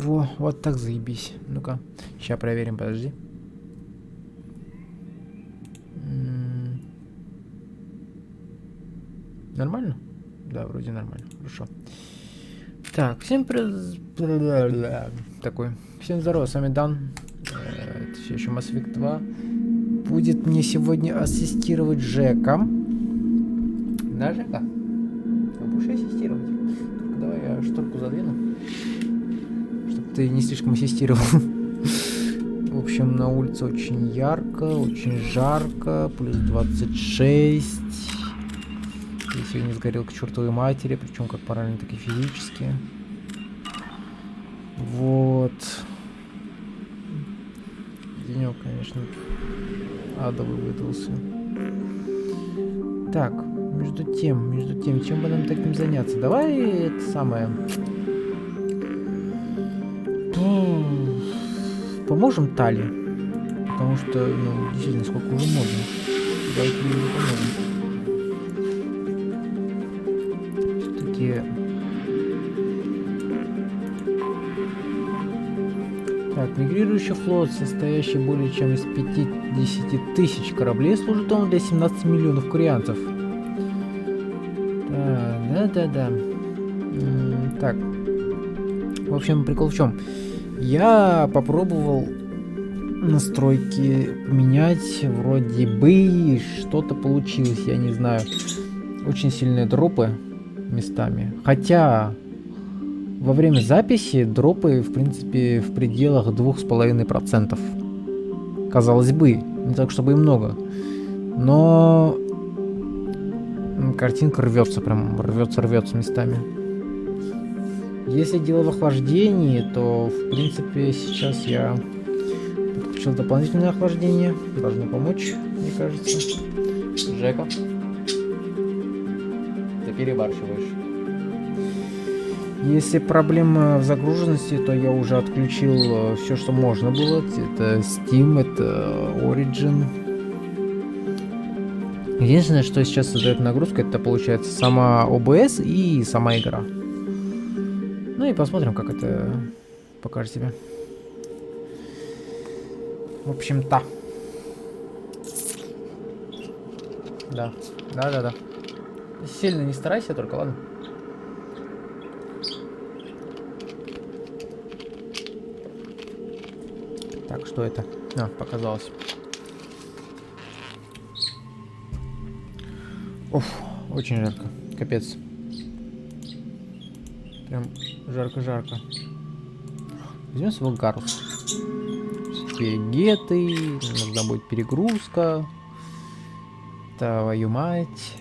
Во, вот так заебись. Ну-ка, сейчас проверим, подожди. Нормально? Да, вроде нормально. Хорошо. Так, такой. Всем здорово, с вами Дан. Это все еще Mass Effect 2. Будет мне сегодня ассистировать Жека. Да, Жека? Ты будешь ассистировать? Только давай я шторку задвину, чтобы ты не слишком ассистировал. В общем, на улице очень ярко, очень жарко, плюс 26. Я сегодня сгорел к чертовой матери, причем как морально, так и физически. Вот. Денек, конечно, адовый выдался. Так, между тем, чем бы нам таким заняться? Давай это самое... Поможем Тали. Потому что, ну, действительно, сколько уже можно. Давайте ей поможем. Все-таки... Так, мигрирующий флот, состоящий более чем из 50 тысяч кораблей, служит он для 17 миллионов курианцев. Да. Так. В общем, прикол в чем? Я попробовал настройки поменять, вроде бы что-то получилось, я не знаю. Очень сильные дропы местами. Хотя во время записи дропы, в принципе, в пределах 2,5%. Казалось бы, не так чтобы и много. Но картинка рвется, прям рвется местами. Если дело в охлаждении, то, в принципе, сейчас я подключил дополнительное охлаждение. Должно помочь, мне кажется. Жека, ты перебарщиваешь. Если проблема в загруженности, то я уже отключил все, что можно было. Это Steam, это Origin. Единственное, что сейчас создает нагрузку, это получается сама OBS и сама игра. Ну и посмотрим, как это покажет себя. В общем-то. Да. Сильно не старайся только, ладно? Так, что это? А, показалось. Уф, очень жарко. Капец. Прям жарко-жарко. Возьмем свой гарус. Перегеты. Нужна будет перегрузка. Твою мать.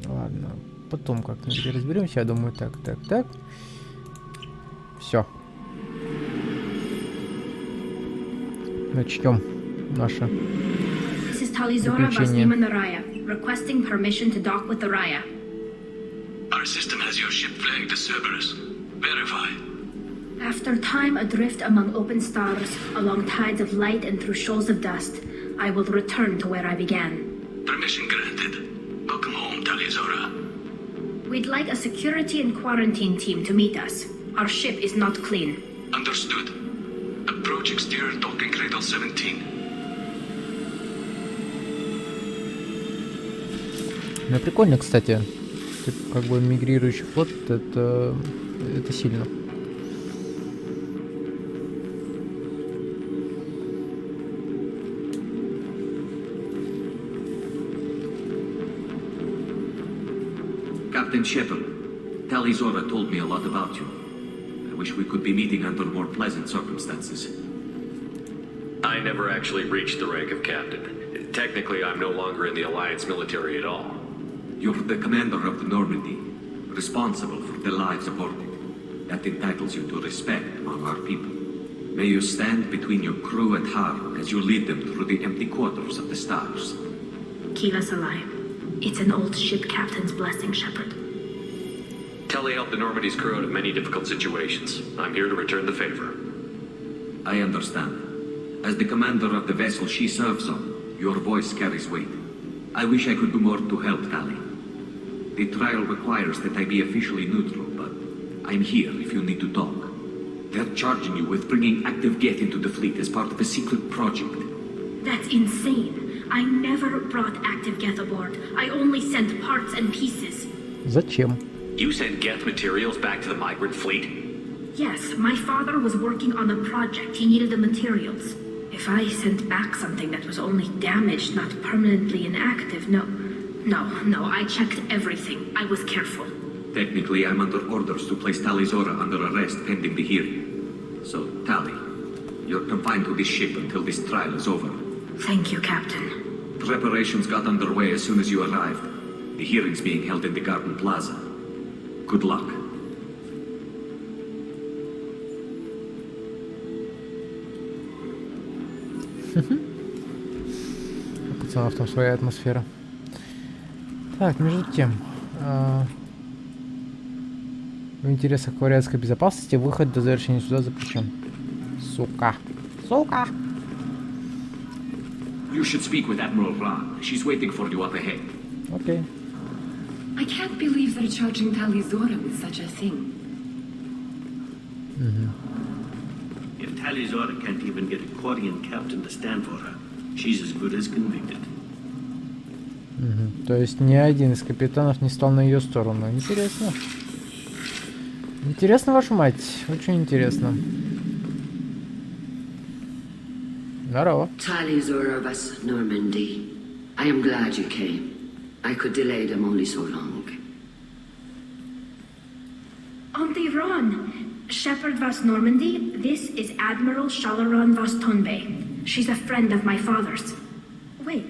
Ладно. Потом как-нибудь разберемся. Я думаю, так. Все. Начнем наше приключение. Requesting permission to dock with the Raya. Our system has your ship flagged as Cerberus. Verify. After time adrift among open stars, along tides of light and through shoals of dust, I will return to where I began. Permission granted. Welcome home, Tali. We'd like a security and quarantine team to meet us. Our ship is not clean. Understood. Approach exterior docking cradle 17. Ну, прикольно, кстати. Как бы мигрирующий флот, это сильно. Captain Shepard, Tali Zora told me a lot about you. I wish we could be meeting under more pleasant circumstances. I never actually reached the rank of captain. Technically, I'm no longer in the Alliance military at all. You're the commander of the Normandy, responsible for the lives aboard it. That entitles you to respect among our people. May you stand between your crew and harm as you lead them through the empty quarters of the stars. Keep us alive. It's an old ship captain's blessing, Shepard. Tali helped the Normandy's crew out of many difficult situations. I'm here to return the favor. I understand. As the commander of the vessel she serves on, your voice carries weight. I wish I could do more to help Tali. The trial requires that I be officially neutral, but I'm here if you need to talk. They're charging you with bringing active Geth into the fleet as part of a secret project. That's insane. I never brought active Geth aboard. I only sent parts and pieces. Зачем? You sent Geth materials back to the migrant fleet? Yes, my father was working on a project. He needed the materials. If I sent back something that was only damaged, not permanently inactive, no, I checked everything. I was careful. Technically, I'm under orders to place Tali Zora under arrest pending the hearing. So, Tali, you're confined to this ship until this trial is over. Thank you, Captain. Preparations got underway as soon as you arrived. The hearing's being held in the Garden Plaza. Good luck. У пацанов там своя атмосфера. Так, между тем, в интересах квариатской безопасности выход до завершения суда запрещен. Сука. Сука. You should speak with Admiral Ra. She's waiting for you up ahead. Окей. I can't believe they're charging Tali Zora with such a thing. If Tali Zora can't even get a Quarian captain to stand for her, she's as good as convicted. То есть ни один из капитанов не стал на ее сторону. Интересно. Интересно, вашу мать. Очень интересно. Здорово. Tali Zora of us, Normandy. I am glad you came. I could delay them only so long. Auntie Ron, Shepherd Vas Normandy, this is Admiral Shalaron Vas Tonbe. She's a friend of my father's. Wait,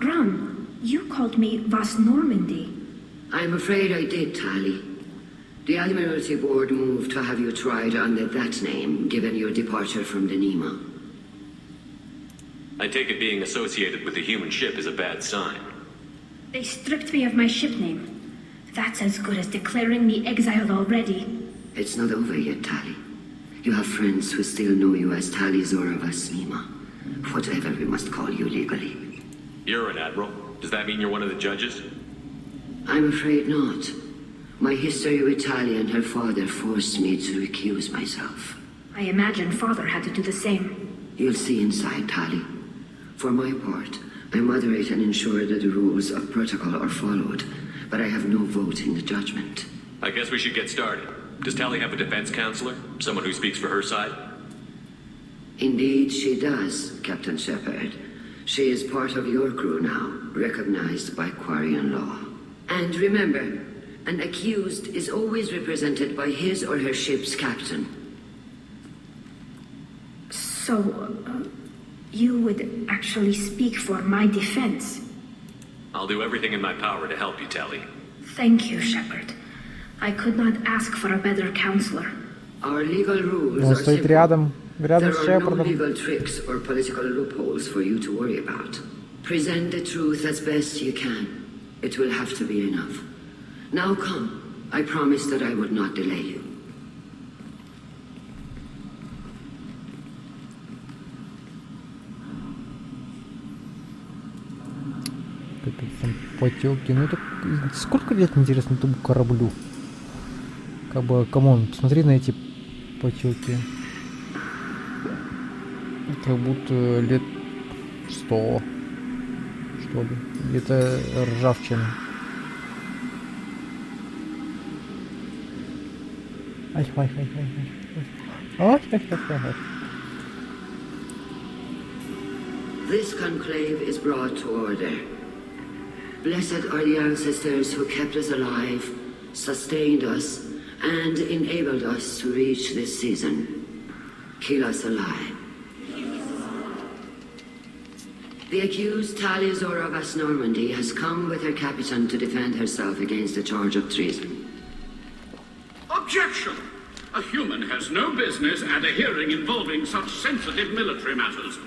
Ron, you called me Vas Normandy. I'm afraid I did, Tali. The Admiralty Board moved to have you tried under that name, given your departure from the Nima. I take it being associated with the human ship is a bad sign. They stripped me of my ship name. That's as good as declaring me exiled already. It's not over yet, Tali. You have friends who still know you as Tali Zora Vas Nima. Whatever we must call you legally. You're an admiral. Does that mean you're one of the judges? I'm afraid not. My history with Tali and her father forced me to recuse myself. I imagine father had to do the same. You'll see inside, Tali. For my part, I moderate and ensure that the rules of protocol are followed, but I have no vote in the judgment. I guess we should get started. Does Tali have a defense counselor? Someone who speaks for her side? Indeed, she does, Captain Shepard. She is part of your crew now, recognized by Quarian law. And remember, an accused is always represented by his or her ship's captain. So, you would actually speak for my defense? I'll do everything in my power to help you, Tali. Thank you, Shepard. I could not ask for a better counselor. Our legal rules Он are стоит simple. рядом с There are no Шепардом. legal tricks or political loopholes for you to worry about. Present the truth as best you can. It will have to be enough. Now come. I promised that I would not delay you. Какие там потеки. Ну это сколько лет, интересно, этому кораблю? Как бы, камон, посмотри на эти потеки. Как будто лет 100, что ли. Где-то ржавчина. This conclave is brought to order. Blessed are the ancestors who kept us alive, sustained us, and enabled us to reach this season. Keep us alive. The accused Tali Zora Vas Normandy has come with her captain to defend herself against the charge of treason. Objection! A human has no business at a hearing involving such sensitive military matters.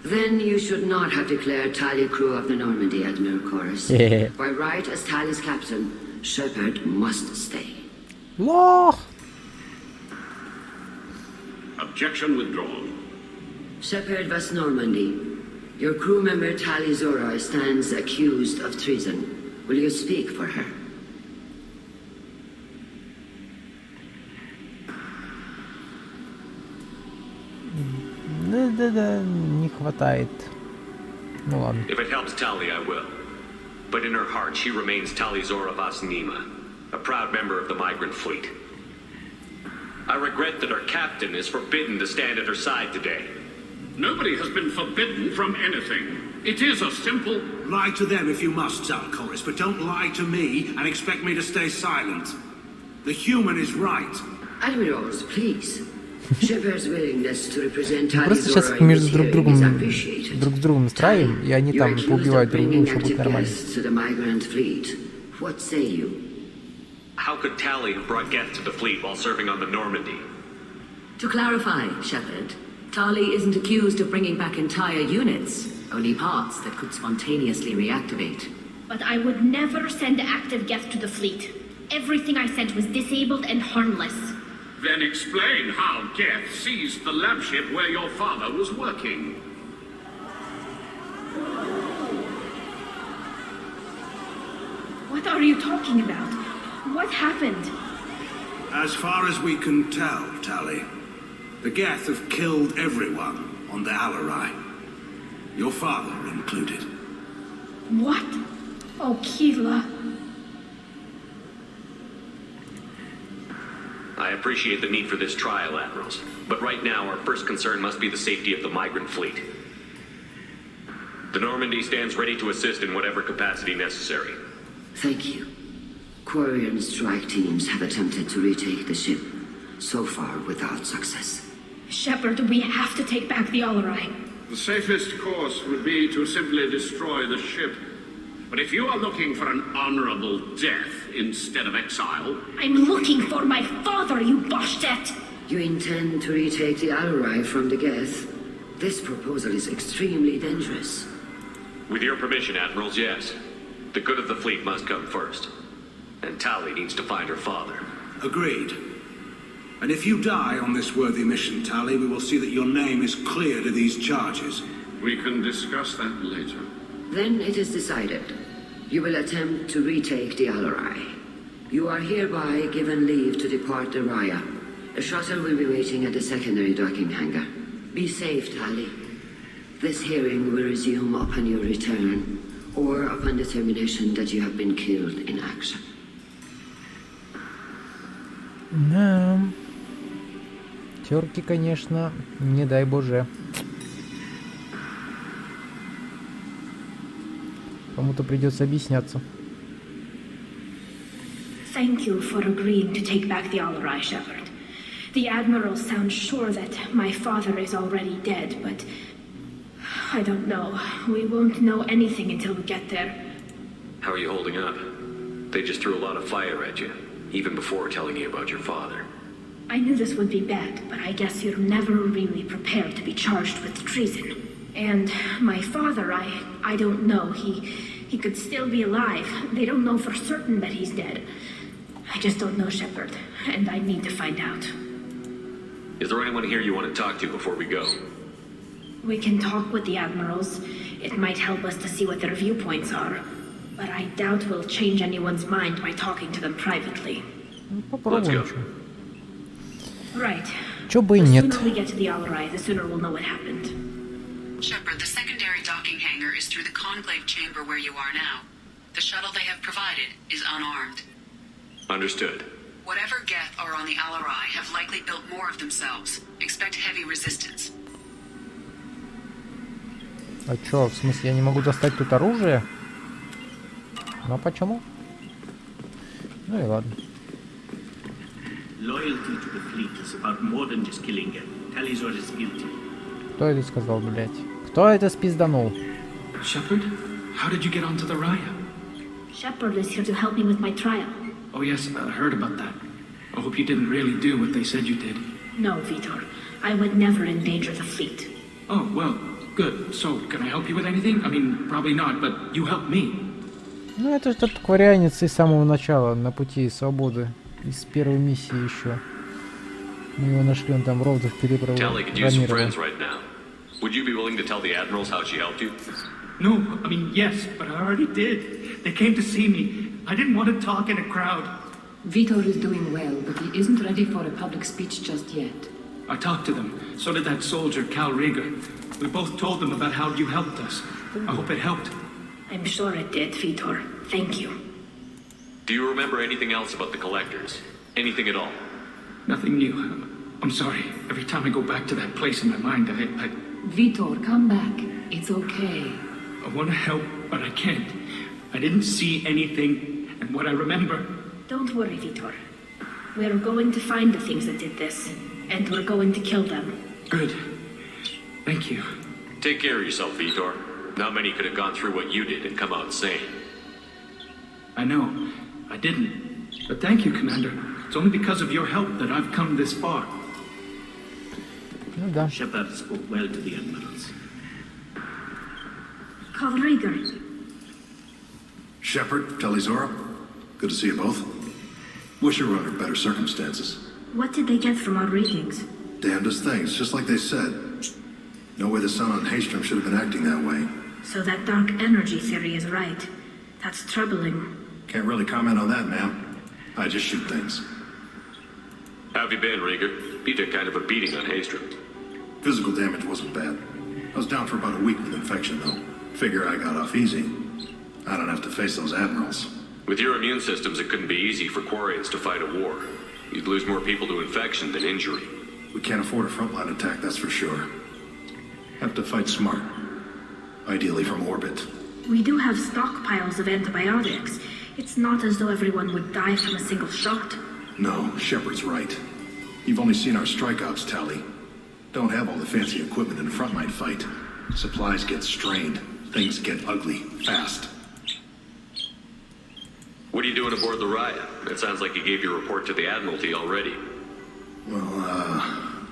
Then you should not have declared Tali crew of the Normandy, Admiral Chorus. By right as Tali's captain, Shepard must stay. Лох! Objection withdrawn. Shepard Vas Normandy, your crew member Tali Zora stands accused of treason. Will you speak for her? Да-да-да, не хватает. Ну ладно. If it helps Tali, I will. But in her heart, she remains Tali Zora Vas Nima, a proud member of the migrant fleet. I regret that her captain is forbidden to stand at her side today. Nobody has been forbidden from anything. It is a simple... Lie to them if you must, Zalcoris, but don't lie to me and expect me to stay silent. The human is right. Admirals, please. Shepard's willingness to represent Мы Tali просто сейчас Zora их in между this друг hearing is appreciated. с другом настраиваем, и они You're там accused поубивают of друг друга, bringing все будет active нормально. guests to the migrant fleet. What say you? How could Tali have brought Geth to the fleet while serving on the Normandy? To clarify, Shepard, Tali isn't accused of bringing back entire units, only parts that could spontaneously reactivate. But I would never send active Geth to the fleet. Everything I sent was disabled and harmless. Then explain how Geth seized the lab ship where your father was working. What are you talking about? What happened? As far as we can tell, Tali, the Geth have killed everyone on the Alarai. Your father included. What? Oh, Keela. I appreciate the need for this trial, Admirals. But right now, our first concern must be the safety of the migrant fleet. The Normandy stands ready to assist in whatever capacity necessary. Thank you. Quarian strike teams have attempted to retake the ship, so far without success. Shepard, we have to take back the Alarai. The safest course would be to simply destroy the ship. But if you are looking for an honorable death instead of exile... I'm looking for my father, you Boshtet! You intend to retake the Alarai from the Geth? This proposal is extremely dangerous. With your permission, Admirals, yes. The good of the fleet must come first. And Tali needs to find her father. Agreed. And if you die on this worthy mission, Tali, we will see that your name is cleared of these charges. We can discuss that later. Then it is decided. You will attempt to retake the Alarai. You are hereby given leave to depart the Raya. A shuttle will be waiting at the secondary docking hangar. Be safe, Tali. This hearing will resume upon your return, or upon determination that you have been killed in action. Да. Терки, конечно, не дай боже. Кому-то придется объясняться. Thank you for agreeing to take back the Alarai, Shepard. The admirals sound sure that my father is already dead, but I don't know. We won't know anything until we get there. How are you holding up? They just threw a lot of fire at you, even before telling you about your father. I knew this would be bad, but I guess you're never really prepared to be charged with treason. And my father, I don't know. He could still be alive. They don't know for certain that he's dead. I just don't know, Shepard, and I need to find out. Is there anyone here you want to talk to before we go? We can talk with the admirals. It might help us to see what their viewpoints are. But I doubt we'll change anyone's mind by talking to them privately. Let's go. Right. Чё бы и The нет. sooner we get to the Alarai, the sooner we'll know what happened. Shepard, the secondary docking hangar is through the conclave chamber where you are now. The shuttle they have provided is unarmed. Understood. Whatever Geth are on the Alarai have likely built more of themselves. Expect heavy resistance. А чё, в смысле, я не могу достать тут оружие? Ну а почему? Ну и ладно. Loyalty to the fleet is about more than just killing it. Tali Zora is guilty. Кто это сказал, блядь? Кто это спизданул? Shepard? How did you get onto the Raya? Shepard is here to help me with my trial. Oh yes, I heard about that. I hope you didn't really do what they said you did. No, Vitor. I would never endanger the fleet. Oh, well, good. So, can I help you with anything? I mean, probably not, but you helped me. Ну это же тот кварианец из самого начала, на пути свободы. Из первой миссии еще. Мы его нашли, он там ровно в переправу. Tali could use some friends right now. Would you be willing to tell the admirals how she helped you? No, I mean, yes, but I already did. They came to see me. I didn't want to talk in a crowd. Vitor is doing well, but he isn't ready for a public speech just yet. I talked to them. So did that soldier, Cal Rieger. We both told them about how you helped us. I hope it helped. I'm sure it did, Vitor. Thank you. Do you remember anything else about the collectors? Anything at all? Nothing new. I'm sorry. Every time I go back to that place in my mind, I Vitor, come back. It's okay. I want to help, but I can't. I didn't see anything, and what I remember... Don't worry, Vitor. We're going to find the things that did this, and we're going to kill them. Good. Thank you. Take care of yourself, Vitor. Not many could have gone through what you did and come out sane. I know. I didn't. But thank you, Commander. It's only because of your help that I've come this far. Shepard spoke well to the admirals. Cal Rieger. Shepard, Talizora, good to see you both. Wish you were under better circumstances. What did they get from our readings? Damnedest things, just like they said. No way the sun on Haystrom should have been acting that way. So that dark energy theory is right. That's troubling. Can't really comment on that, ma'am. I just shoot things. How have you been, Rieger? You took kind of a beating on Haystrom. Physical damage wasn't bad. I was down for about a week with infection, though. Figure I got off easy. I don't have to face those admirals. With your immune systems, it couldn't be easy for Quarians to fight a war. You'd lose more people to infection than injury. We can't afford a frontline attack, that's for sure. Have to fight smart. Ideally from orbit. We do have stockpiles of antibiotics. It's not as though everyone would die from a single shot. No, Shepard's right. You've only seen our strike ops, Tali. Don't have all the fancy equipment in a frontline fight. Supplies get strained. Things get ugly, fast. What are you doing aboard the Raya? It sounds like you gave your report to the Admiralty already. Well, I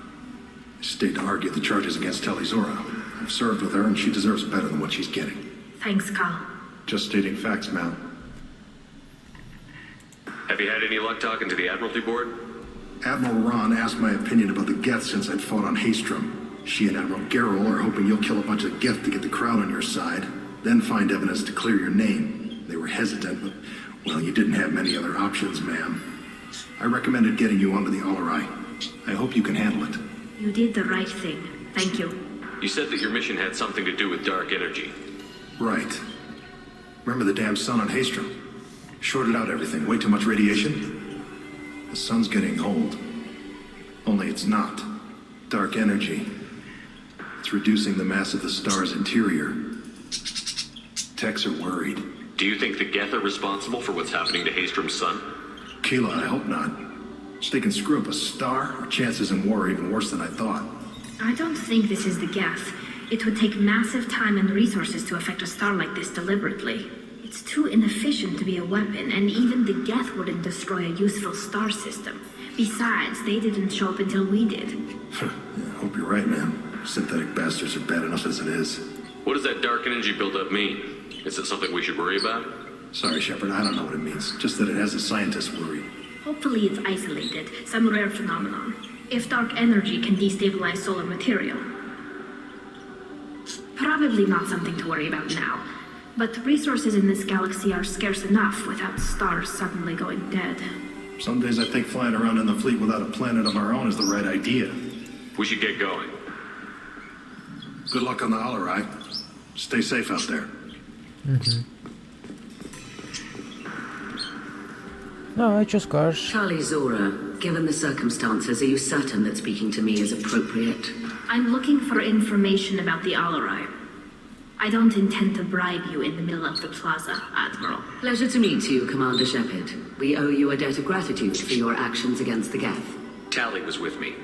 stayed to argue the charges against Talizora. I've served with her, and she deserves better than what she's getting. Thanks, Cal. Just stating facts, ma'am. Have you had any luck talking to the Admiralty Board? Admiral Ron asked my opinion about the Geth since I'd fought on Haystrom. She and Admiral Gerrel are hoping you'll kill a bunch of Geth to get the crowd on your side, then find evidence to clear your name. They were hesitant, but, well, you didn't have many other options, ma'am. I recommended getting you onto the Alarai. I hope you can handle it. You did the right thing. Thank you. You said that your mission had something to do with dark energy. Right. Remember the damn sun on Haystrom? Shorted out everything. Way too much radiation? The sun's getting old. Only it's not. Dark energy. It's reducing the mass of the star's interior. Techs are worried. Do you think the Geth are responsible for what's happening to Haystrom's sun? Keela, I hope not. If they can screw up a star, our chances in war are even worse than I thought. I don't think this is the Geth. It would take massive time and resources to affect a star like this deliberately. It's too inefficient to be a weapon, and even the Geth wouldn't destroy a useful star system. Besides, they didn't show up until we did. Yeah, I hope you're right, man. Synthetic bastards are bad enough as it is. What does that dark energy buildup mean? Is it something we should worry about? Sorry, Shepard, I don't know what it means. Just that it has the scientists worried. Hopefully it's isolated, some rare phenomenon. If dark energy can destabilize solar material. Probably not something to worry about now. But resources in this galaxy are scarce enough without stars suddenly going dead. Some days I think flying around in the fleet without a planet of our own is the right idea. We should get going. Good luck on the Alarai. Stay safe out there. No, что скажешь? Talizora, given the circumstances, are you certain that speaking to me is appropriate? I'm looking for information about the Alarai. I don't intend to bribe you in the middle of the plaza, Admiral. Pleasure to meet you, Commander Shepard. We owe you a debt of gratitude for your actions against the Geth. Tali was with me.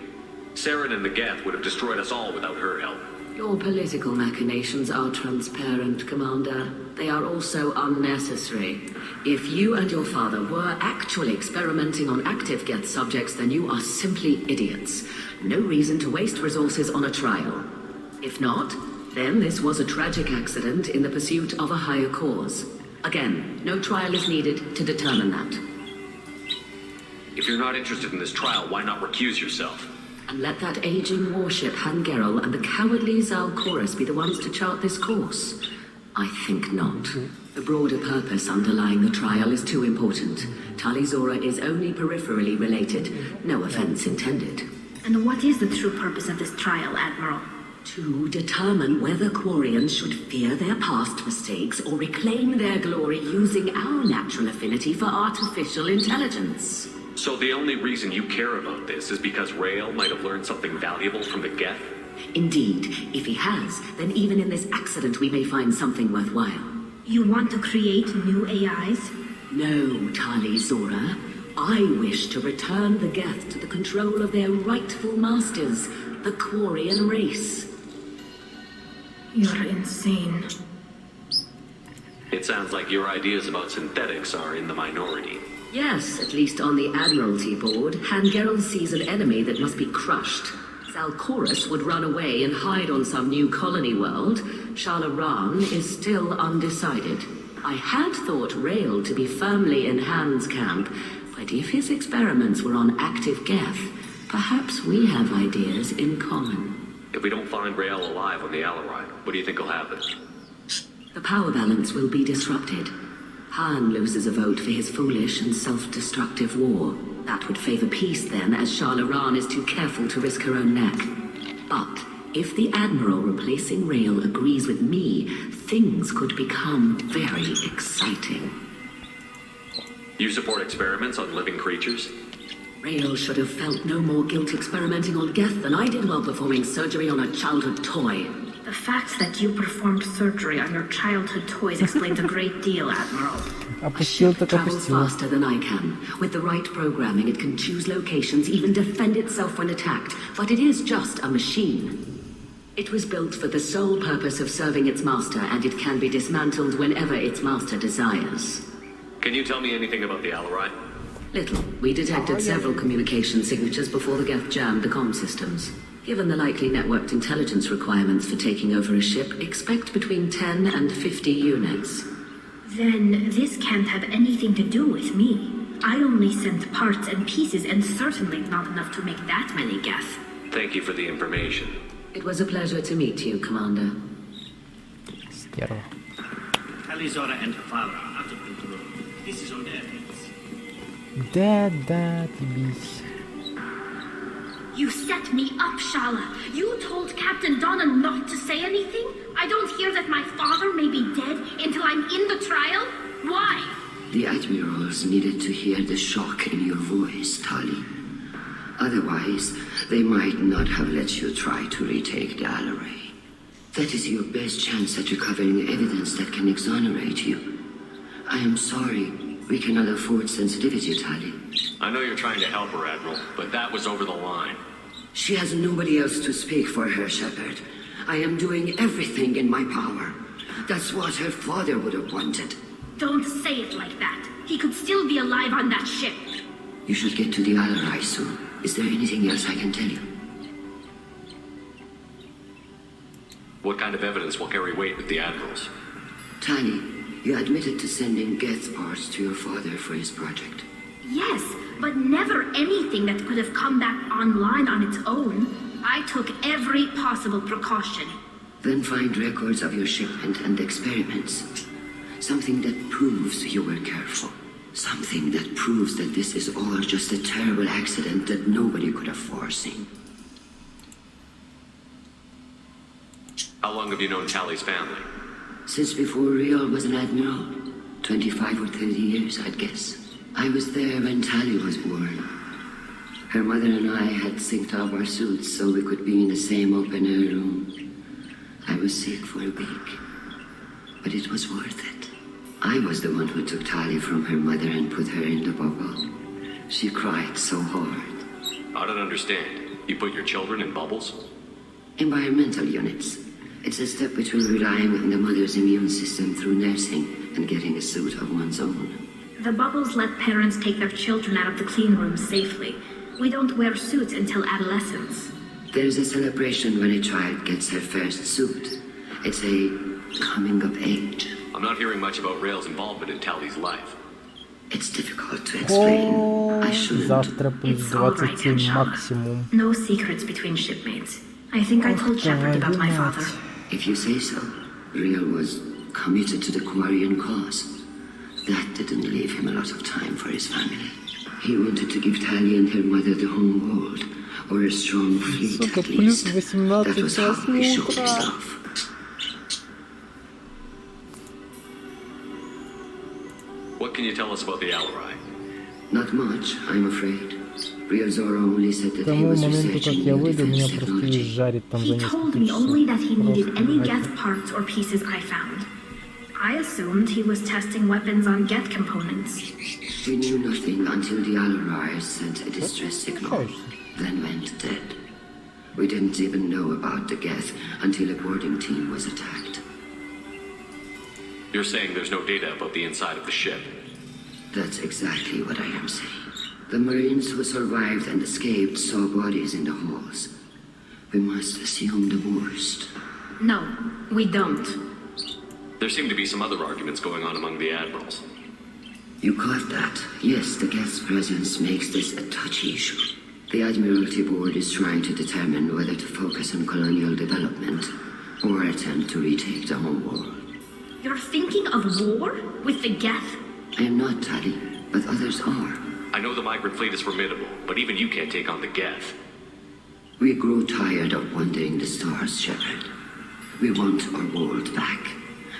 Saren and the Geth would have destroyed us all without her help. Your political machinations are transparent, Commander. They are also unnecessary. If you and your father were actually experimenting on active Geth subjects, then you are simply idiots. No reason to waste resources on a trial. If not, then this was a tragic accident in the pursuit of a higher cause. Again, no trial is needed to determine that. If you're not interested in this trial, why not recuse yourself? And let that aging warship Han Gerrel and the cowardly Zal Chorus be the ones to chart this course. I think not. The broader purpose underlying the trial is too important. Tali Zora is only peripherally related. No offense intended. And what is the true purpose of this trial, Admiral? To determine whether Quarians should fear their past mistakes or reclaim their glory using our natural affinity for artificial intelligence. So the only reason you care about this is because Rael might have learned something valuable from the Geth? Indeed. If he has, then even in this accident we may find something worthwhile. You want to create new AIs? No, Tali Zora. I wish to return the Geth to the control of their rightful masters, the Quarian race. You're insane. It sounds like your ideas about synthetics are in the minority. Yes, at least on the Admiralty board, Hangerel sees an enemy that must be crushed. Zalcorus would run away and hide on some new colony world. Shalaran is still undecided. I had thought Rael to be firmly in Han's camp, but if his experiments were on active Geth, perhaps we have ideas in common. If we don't find Rael alive on the Alarai, what do you think will happen? The power balance will be disrupted. Han loses a vote for his foolish and self-destructive war. That would favor peace then, as Shalaran is too careful to risk her own neck. But if the Admiral replacing Rael agrees with me, things could become very exciting. You support experiments on living creatures? Rael should have felt no more guilt experimenting on Geth than I did while performing surgery on a childhood toy. The fact that you performed surgery on your childhood toys explains a great deal, Admiral. A ship travels faster than I can. With the right programming, it can choose locations, even defend itself when attacked. But it is just a machine. It was built for the sole purpose of serving its master, and it can be dismantled whenever its master desires. Can you tell me anything about the Alarai? Little. We detected several communication signatures before the Geth jammed the comm systems. Given the likely networked intelligence requirements for taking over a ship, expect between 10 and 50 units. Then this can't have anything to do with me. I only sent parts and pieces, and certainly not enough to make that many Geth. Thank you for the information. It was a pleasure to meet you, Commander. Tali Zora and her father are out of control. This is on their heads. Да, тибись. You set me up, Shala. You told Captain Donna not to say anything? I don't hear that my father may be dead until I'm in the trial? Why? The Admirals needed to hear the shock in your voice, Tali. Otherwise, they might not have let you try to retake the Alarai. That is your best chance at recovering evidence that can exonerate you. I am sorry. We cannot afford sensitivity, Tali. I know you're trying to help her, Admiral, but that was over the line. She has nobody else to speak for her, Shepard. I am doing everything in my power. That's what her father would have wanted. Don't say it like that. He could still be alive on that ship. You should get to the Alarai soon. Is there anything else I can tell you? What kind of evidence will carry weight with the Admirals? Tali, you admitted to sending Geth parts to your father for his project. Yes, but never anything that could have come back online on its own. I took every possible precaution. Then find records of your shipment and experiments. Something that proves you were careful. Something that proves that this is all just a terrible accident that nobody could have foreseen. How long have you known Tali's family? Since before Rael was an admiral. 25 or 30 years, I'd guess. I was there when Tali was born. Her mother and I had synced up our suits so we could be in the same open-air room. I was sick for a week, but it was worth it. I was the one who took Tali from her mother and put her in the bubble. She cried so hard. I don't understand. You put your children in bubbles? Environmental units. It's a step between relying on the mother's immune system through nursing and getting a suit of one's own. The bubbles let parents take their children out of the clean room safely. We don't wear suits until adolescence. There's a celebration when a child gets her first suit. It's a coming of age. I'm not hearing much about Rael's involvement in Tali's life. It's difficult to explain. I shouldn't. Завтра плюс 27 максимум. No secrets between shipmates. I think I told Shepard about my father. If you say so. Rael was committed to the Quarian cause. That didn't leave him a lot of time for his family. He wanted to give Tali and her mother the home world, or a strong fleet at least. That was how he showed his love. What can you tell us about the Alarai? Not much, I'm afraid. Real Zora only said that he was researching new defense technology. He told me only that he needed any Geth parts or pieces I found. I assumed he was testing weapons on Geth components. We knew nothing until the Alarai sent a distress signal, then went dead. We didn't even know about the Geth until a boarding team was attacked. You're saying there's no data about the inside of the ship? That's exactly what I am saying. The Marines who survived and escaped saw bodies in the halls. We must assume the worst. No, we don't. There seem to be some other arguments going on among the admirals. You caught that? Yes, the Geth's presence makes this a touchy issue. The Admiralty Board is trying to determine whether to focus on colonial development or attempt to retake the home world. You're thinking of war with the Geth? I am not, Tali, but others are. I know the migrant fleet is formidable, but even you can't take on the Geth. We grow tired of wandering the stars, Shepard. We want our world back.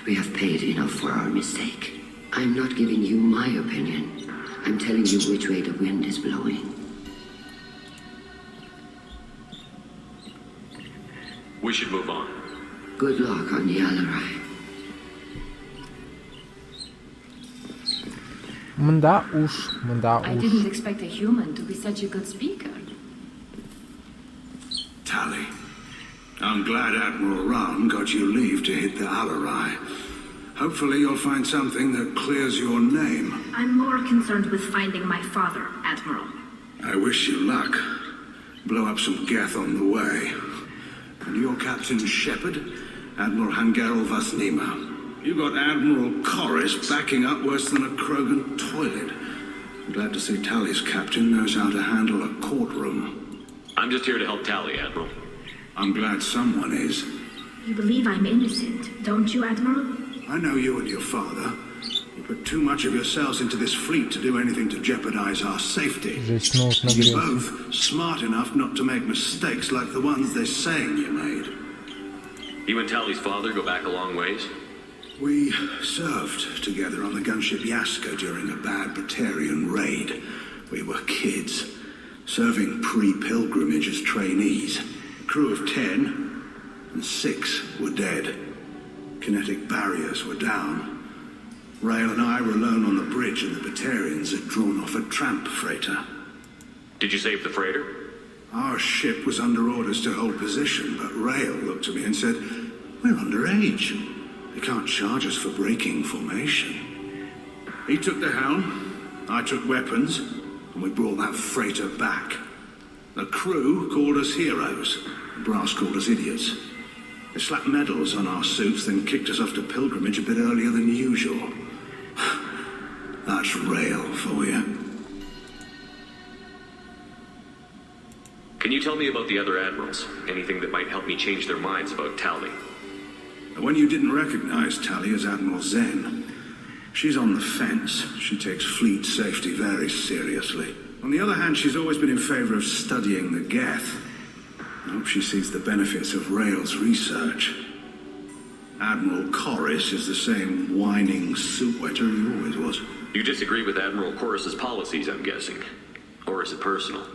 We have paid enough for our mistake. I'm not giving you my opinion. I'm telling you which way the wind is blowing. We should move on. Good luck on the Alarai. I didn't expect a human to be such a good speaker. Tali, I'm glad Admiral Rahn got you leave to hit the Alarai. Hopefully you'll find something that clears your name. I'm more concerned with finding my father, Admiral. I wish you luck. Blow up some Geth on the way. And your Captain Shepard, Admiral Hangerel Vasnima. You got Admiral Corris backing up worse than a Krogan toilet. I'm glad to see Tali's captain knows how to handle a courtroom. I'm just here to help Tali, Admiral. I'm glad someone is. You believe I'm innocent, don't you, Admiral? I know you and your father. You put too much of yourselves into this fleet to do anything to jeopardize our safety. You're both smart enough not to make mistakes like the ones they're saying you made. You and Tali's father go back a long ways? We served together on the gunship Yaska during a bad Batarian raid. We were kids, serving pre-pilgrimage as trainees. A crew of 10, and 6 were dead. Kinetic barriers were down. Rail and I were alone on the bridge, and the Batarians had drawn off a tramp freighter. Did you save the freighter? Our ship was under orders to hold position, but Rail looked at me and said, "We're underage. They can't charge us for breaking formation." He took the helm, I took weapons, and we brought that freighter back. The crew called us heroes, the brass called us idiots. They slapped medals on our suits, then kicked us off to pilgrimage a bit earlier than usual. That's Rail for you. Can you tell me about the other admirals? Anything that might help me change their minds about Tali? When you didn't recognize Tali as Admiral Zen, she's on the fence. She takes fleet safety very seriously. On the other hand, she's always been in favor of studying the Geth. I hope she sees the benefits of Rail's research. Admiral Corris is the same whining soup wetter he always was. You disagree with Admiral Corris's policies, I'm guessing. Or is it personal?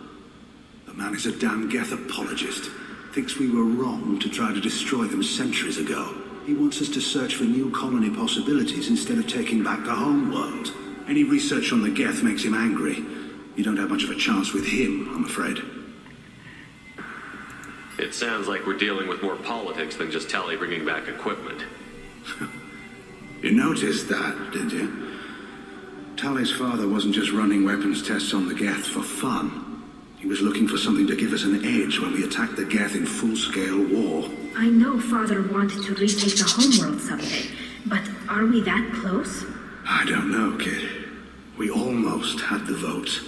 The man is a damn Geth apologist. Thinks we were wrong to try to destroy them centuries ago. He wants us to search for new colony possibilities instead of taking back the home world. Any research on the Geth makes him angry. You don't have much of a chance with him, I'm afraid. It sounds like we're dealing with more politics than just Tali bringing back equipment. You noticed that, did you? Tali's father wasn't just running weapons tests on the Geth for fun. He was looking for something to give us an edge when we attacked the Geth in full-scale war. I know Father wanted to retake the homeworld someday, but are we that close? I don't know, kid. We almost had the votes.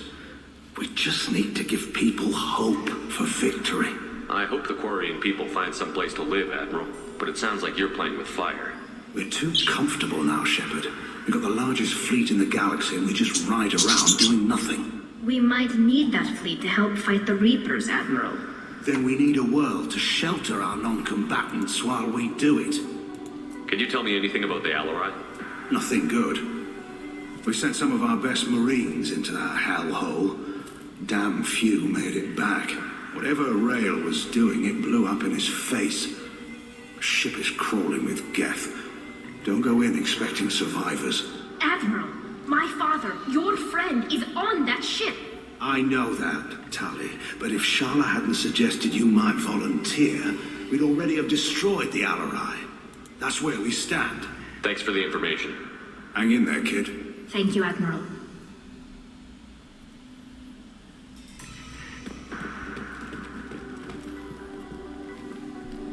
We just need to give people hope for victory. I hope the Quarian people find some place to live, Admiral, but it sounds like you're playing with fire. We're too comfortable now, Shepard. We've got the largest fleet in the galaxy and we just ride around doing nothing. We might need that fleet to help fight the Reapers, Admiral. Then we need a world to shelter our non-combatants while we do it. Can you tell me anything about the Alarai? Nothing good. We sent some of our best Marines into that hellhole. Damn few made it back. Whatever Rail was doing, it blew up in his face. The ship is crawling with Geth. Don't go in expecting survivors. Admiral, my father, your friend, is on that ship. I know that, Tali, but if Shala hadn't suggested you might volunteer, we'd already have destroyed the Alarai. That's where we stand. Thanks for the information. Hang in there, kid. Thank you, Admiral.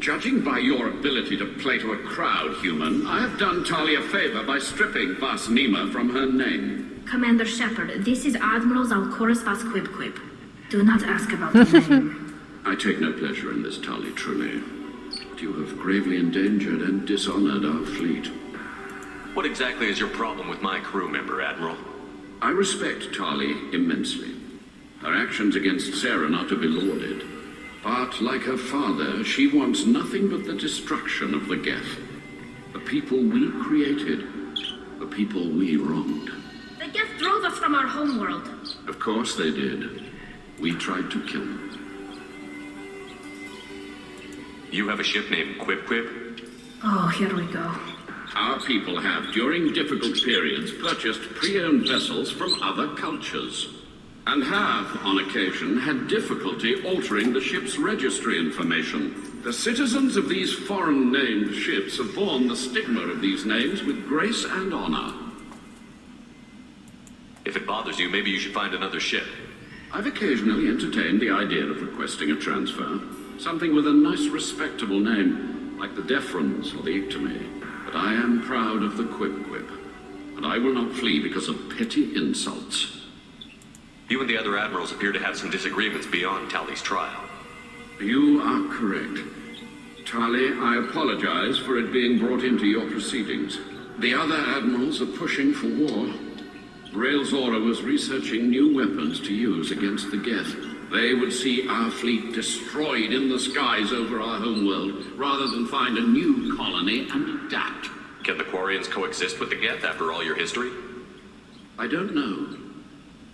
Judging by your ability to play to a crowd, human, I have done Tali a favor by stripping Vas Nima from her name. Commander Shepard, this is Admiral Zalkoris Vas Quib. Do not ask about the name. I take no pleasure in this, Tali, truly. But you have gravely endangered and dishonored our fleet. What exactly is your problem with my crew member, Admiral? I respect Tali immensely. Her actions against Saren are to be lauded. But, like her father, she wants nothing but the destruction of the Geth. The people we created. The people we wronged. The Geth drove us from our homeworld. Of course they did. We tried to kill them. You have a ship named Quib? Oh, here we go. Our people have, during difficult periods, purchased pre-owned vessels from other cultures. And have, on occasion, had difficulty altering the ship's registry information. The citizens of these foreign-named ships have borne the stigma of these names with grace and honor. If it bothers you, maybe you should find another ship. I've occasionally entertained the idea of requesting a transfer. Something with a nice, respectable name, like the Deferens or the Ictomy. But I am proud of the Quib. And I will not flee because of petty insults. You and the other admirals appear to have some disagreements beyond Tali's trial. You are correct. Tali, I apologize for it being brought into your proceedings. The other admirals are pushing for war. Rail Zora was researching new weapons to use against the Geth. They would see our fleet destroyed in the skies over our homeworld, rather than find a new colony and adapt. Can the Quarians coexist with the Geth after all your history? I don't know.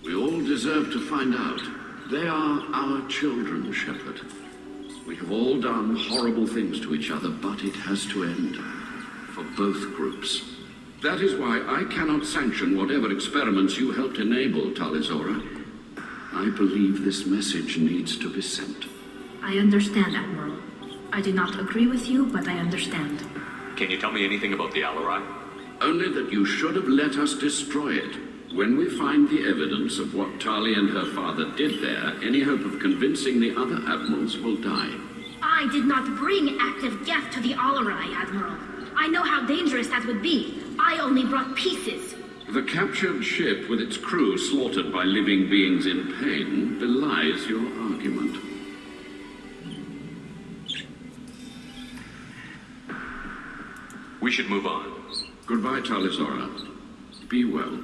We all deserve to find out. They are our children, Shepard. We have all done horrible things to each other, but it has to end. For both groups. That is why I cannot sanction whatever experiments you helped enable, Talizora. I believe this message needs to be sent. I understand, Admiral. I do not agree with you, but I understand. Can you tell me anything about the Alarai? Only that you should have let us destroy it. When we find the evidence of what Tali and her father did there, any hope of convincing the other admirals will die. I did not bring active Geth to the Alarai, Admiral. I know how dangerous that would be. I only brought pieces. The captured ship with its crew slaughtered by living beings in pain belies your argument. We should move on. Goodbye, Talizora. Be well.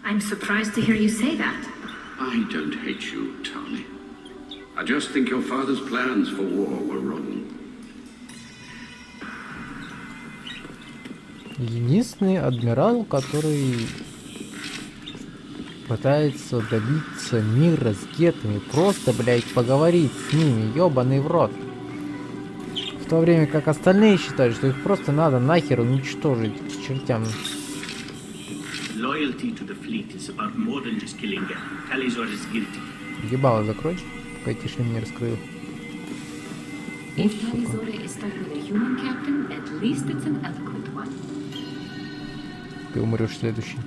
I'm surprised to hear you say that. I don't hate you, Tali. I just think your father's plans for war were wrong. Единственный адмирал, который пытается добиться мира с гетами. Просто, блядь, поговорить с ними, ёбаный в рот. В то время как остальные считают, что их просто надо нахер уничтожить к чертям. Loyalty to the fleet is about more than just killing them. Talizor is guilty. Ебало закрой, пока Тишин не раскрыл. If Talizora is stuck with a human captain, at least it's an eloquent one. Ты умрешь следующий.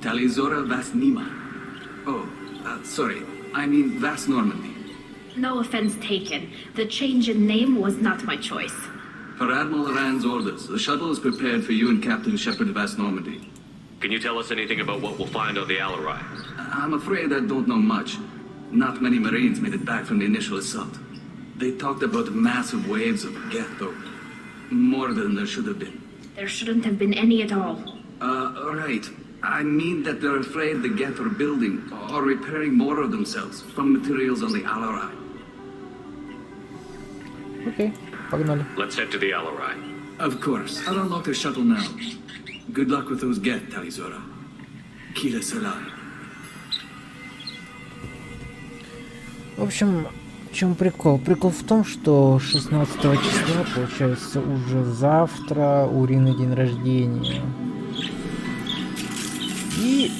Talizora Vas Nima. Oh, sorry. I mean Vas Normandy. No offense taken. The change in name was not my choice. Per Admiral Rand's orders, the shuttle is prepared for you and Captain Shepard Vas Normandy. Can you tell us anything about what we'll find on the Alarai? I'm afraid I don't know much. Not many Marines made it back from the initial assault. They talked about massive waves of Geth, though. More than there should have been. There shouldn't have been any at all. Right. I mean that they're afraid the Geth are building or repairing more of themselves from materials on the Alarai. Окей, погнали. Let's head to the Alarai. Of course. I'll unlock the shuttle now. Good luck with those Geth, Talizora. Kila Salai. В общем, в чем прикол? Прикол в том, что 16 числа, получается, уже завтра у Рины день рождения. И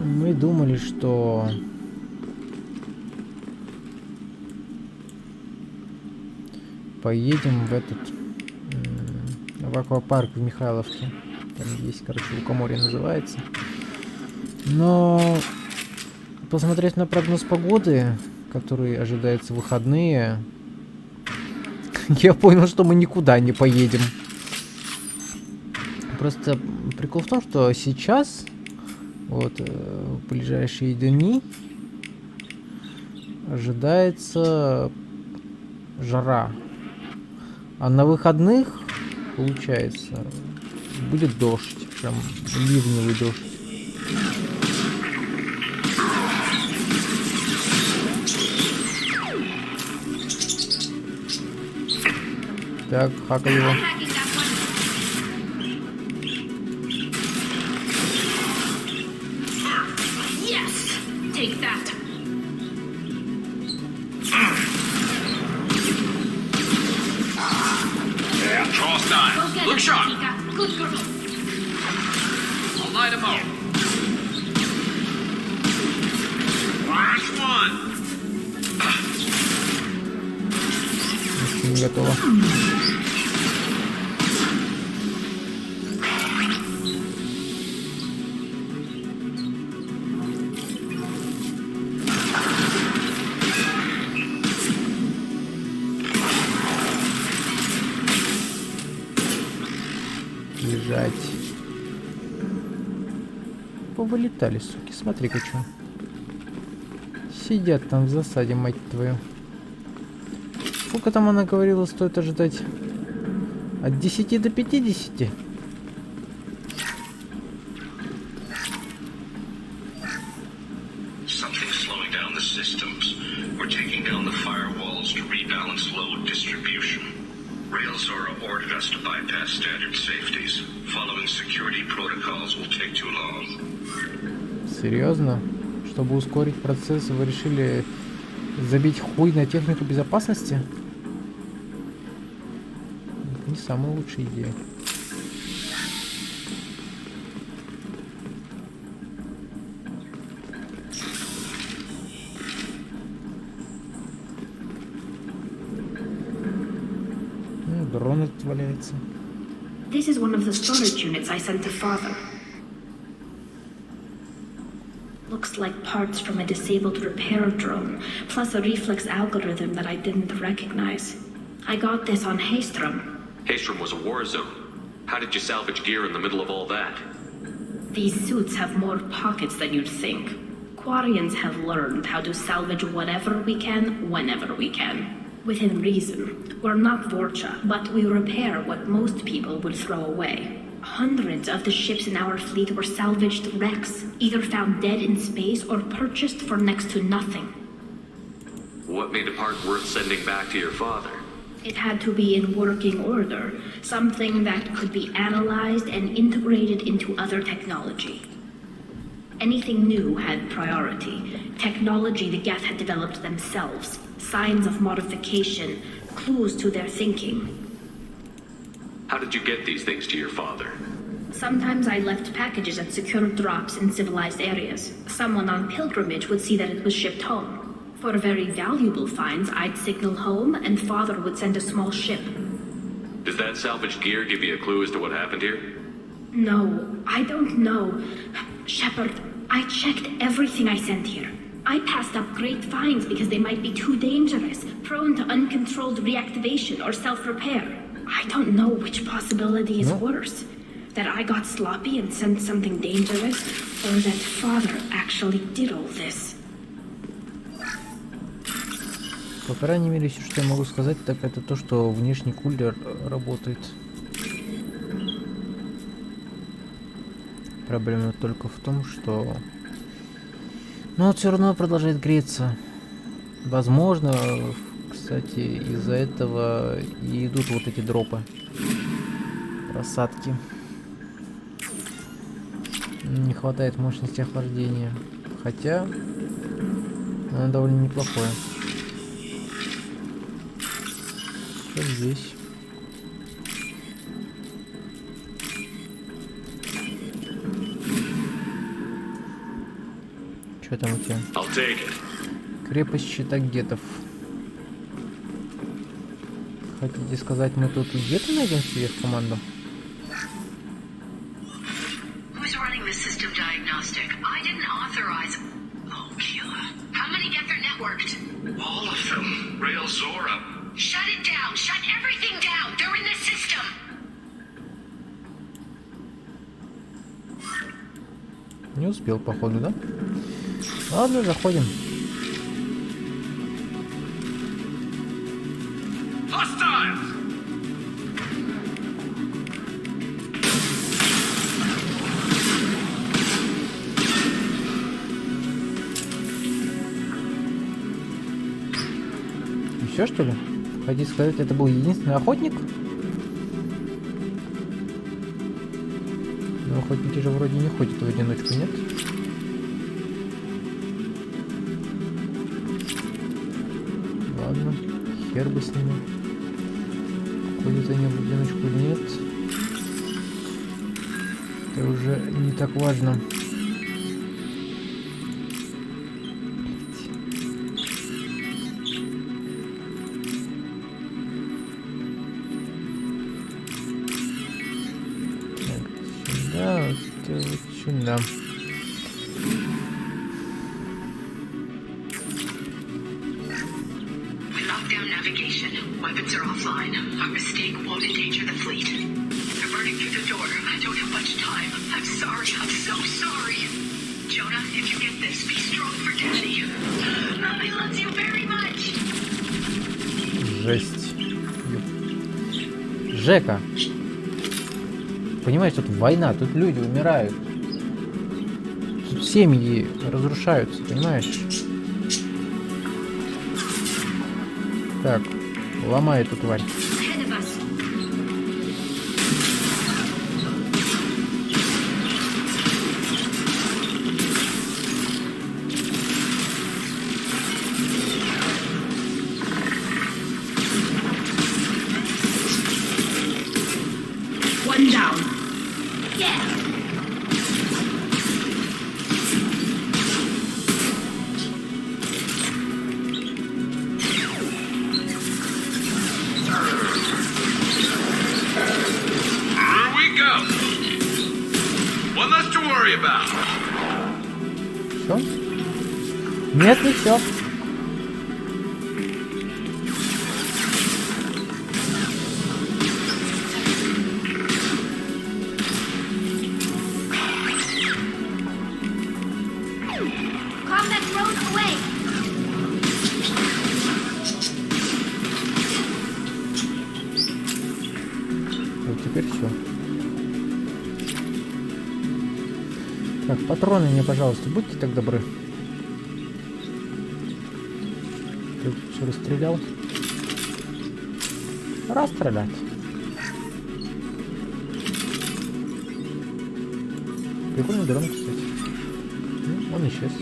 мы думали, что поедем в этот в аквапарк в Михайловке. Там есть, короче, лукоморье называется. Но посмотреть на прогноз погоды, который ожидается в выходные, я понял, что мы никуда не поедем. Просто прикол в том, что сейчас, вот, в ближайшие дни ожидается жара. А на выходных, получается, будет дождь, прям ливневый дождь. Так, хакай его. Yes! Take that. Yeah, troll's done. Look sharp. Good girl. I'll light him up. Last one. Не готово. Лежать. Повылетали, суки. Смотри-ка, что. Сидят там в засаде, мать твою. Сколько там она говорила, стоит ожидать? От 10 до 50? Something's slowing down the systems. We're taking down the firewalls to rebalance load distribution. Railzora ordered us to bypass standard safeties. Following security protocols will take too long. Серьезно? Чтобы ускорить процесс, вы решили забить хуй на технику безопасности? Это не самая лучшая идея. Дрон этот валяется. This is one of the storage units I sent to Father. Looks like parts from a disabled repair drone, plus a reflex algorithm that I didn't recognize. I got this on Haystrom. Haystrom was a war zone. How did you salvage gear in the middle of all that? These suits have more pockets than you'd think. Quarians have learned how to salvage whatever we can, whenever we can. Within reason. We're not Vorcha, but we repair what most people would throw away. Hundreds of the ships in our fleet were salvaged wrecks, either found dead in space or purchased for next to nothing. What made a part worth sending back to your father? It had to be in working order, something that could be analyzed and integrated into other technology. Anything new had priority. Technology the Geth had developed themselves, signs of modification, clues to their thinking. How did you get these things to your father? Sometimes I left packages at secure drops in civilized areas. Someone on pilgrimage would see that it was shipped home. For very valuable finds, I'd signal home and Father would send a small ship. Does that salvaged gear give you a clue as to what happened here? No, I don't know. Shepard, I checked everything I sent here. I passed up great finds because they might be too dangerous, prone to uncontrolled reactivation or self-repair. I don't know which possibility is worse. That I got sloppy and sent something dangerous, or that Father actually did all this. По крайней мере, все, что я могу сказать, так это то, что внешний кулер работает. Проблема только в том, что... Ну, вот все равно продолжает греться. Возможно, кстати, из-за этого и идут вот эти дропы. Просадки. Не хватает мощности охлаждения. Хотя, оно довольно неплохое. Что здесь? Что там у тебя? Крепость щита гетов. Хотите сказать, мы тут геты найдем себе в команду? Who's running the system diagnostic? I didn't authorize. Oh, killer. How many get their networked? All of them. Rail Zora. Shut it down. Shut everything down. They're in the system. Не успел, походу, да? Ладно, заходим. Все, что ли? Хотите сказать, это был единственный охотник? Но охотники же вроде не ходят в одиночку, нет? Ладно, хер бы с ними. Ходят они в одиночку или нет? Это уже не так важно. Сюда. We locked down navigation. Weapons are offline. Our mistake won't endanger the fleet. They're burning through the door. I don't have much time. I'm sorry. I'm so sorry. Jonah, if you get this, be strong for Daddy. Mommy loves you very much. Жесть. Жека. Понимаешь, тут война, тут люди умирают. Тут семьи разрушаются, понимаешь? Так, ломай эту тварь. One down. Все? Нет, не все. Вот теперь все. Так, патроны мне, пожалуйста, будьте так добры. Ты все расстрелял? Расстрелять. Прикольный дрон, кстати. Ну, он исчез.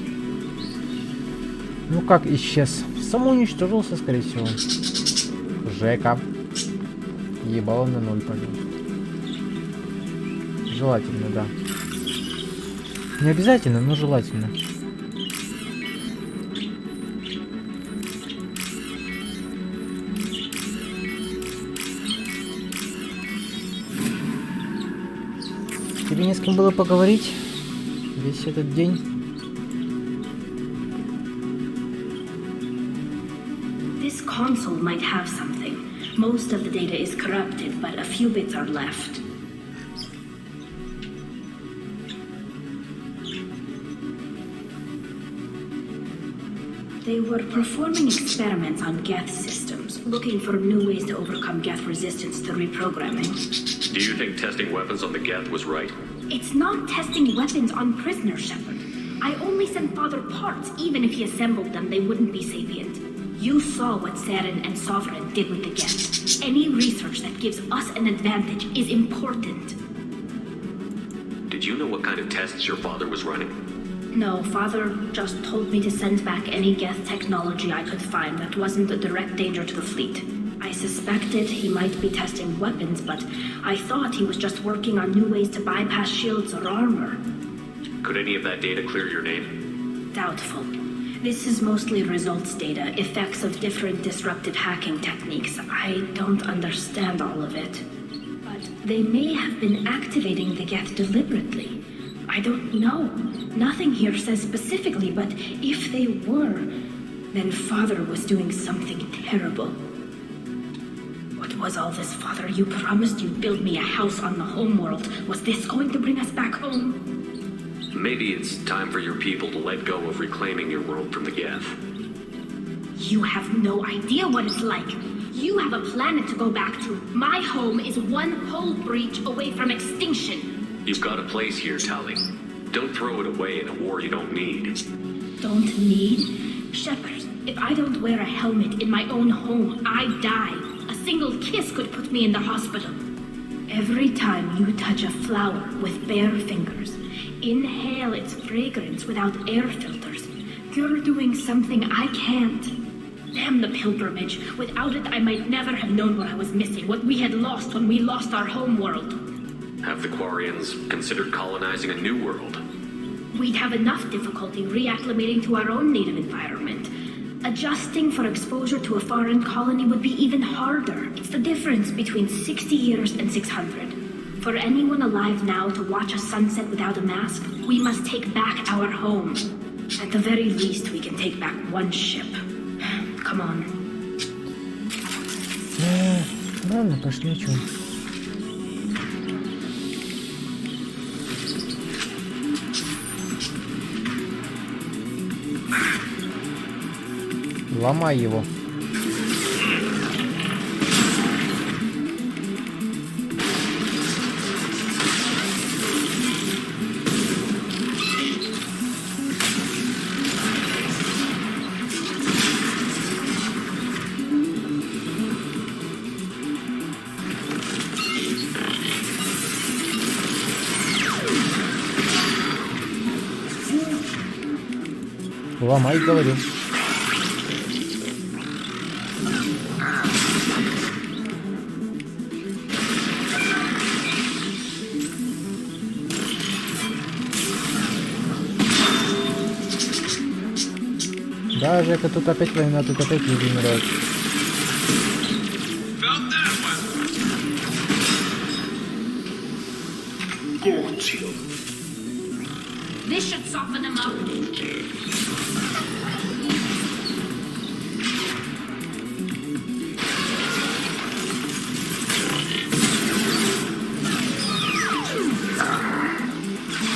Ну как исчез? Самоуничтожился, скорее всего. Жека. Ебало на 0, пожалуйста. Желательно, да. Не обязательно, но желательно. Тебе не с кем было поговорить весь этот день? This console might have something. Most of the data is corrupted, but a few bits are left. They were performing experiments on Geth systems, looking for new ways to overcome Geth resistance to reprogramming. Do you think testing weapons on the Geth was right? It's not testing weapons on prisoners, Shepard. I only sent Father parts. Even if he assembled them, they wouldn't be sapient. You saw what Saren and Sovereign did with the Geth. Any research that gives us an advantage is important. Did you know what kind of tests your father was running? No, Father just told me to send back any Geth technology I could find that wasn't a direct danger to the fleet. I suspected he might be testing weapons, but I thought he was just working on new ways to bypass shields or armor. Could any of that data clear your name? Doubtful. This is mostly results data, effects of different disruptive hacking techniques. I don't understand all of it. But they may have been activating the Geth deliberately. I don't know. Nothing here says specifically, but if they were, then Father was doing something terrible. What was all this, Father? You promised you'd build me a house on the homeworld. Was this going to bring us back home? Maybe it's time for your people to let go of reclaiming your world from the Geth. You have no idea what it's like. You have a planet to go back to. My home is one hull breach away from extinction. You've got a place here, Tali. Don't throw it away in a war you don't need. Don't need? Shepard, if I don't wear a helmet in my own home, I die. A single kiss could put me in the hospital. Every time you touch a flower with bare fingers, inhale its fragrance without air filters, you're doing something I can't. Damn the pilgrimage. Without it, I might never have known what I was missing, what we had lost when we lost our homeworld. Have the Quarians considered colonizing a new world? We'd have enough difficulty reacclimating to our own native environment. Adjusting for exposure to a foreign colony would be even harder. It's the difference between 60 years and 600. For anyone alive now to watch a sunset without a mask, we must take back our home. At the very least, we can take back one ship. Come on. Ладно, пошли, чё. Ломай его. Ломай, говорю. Да, Жека, тут опять война, тут опять люди умирают. This should soften them up.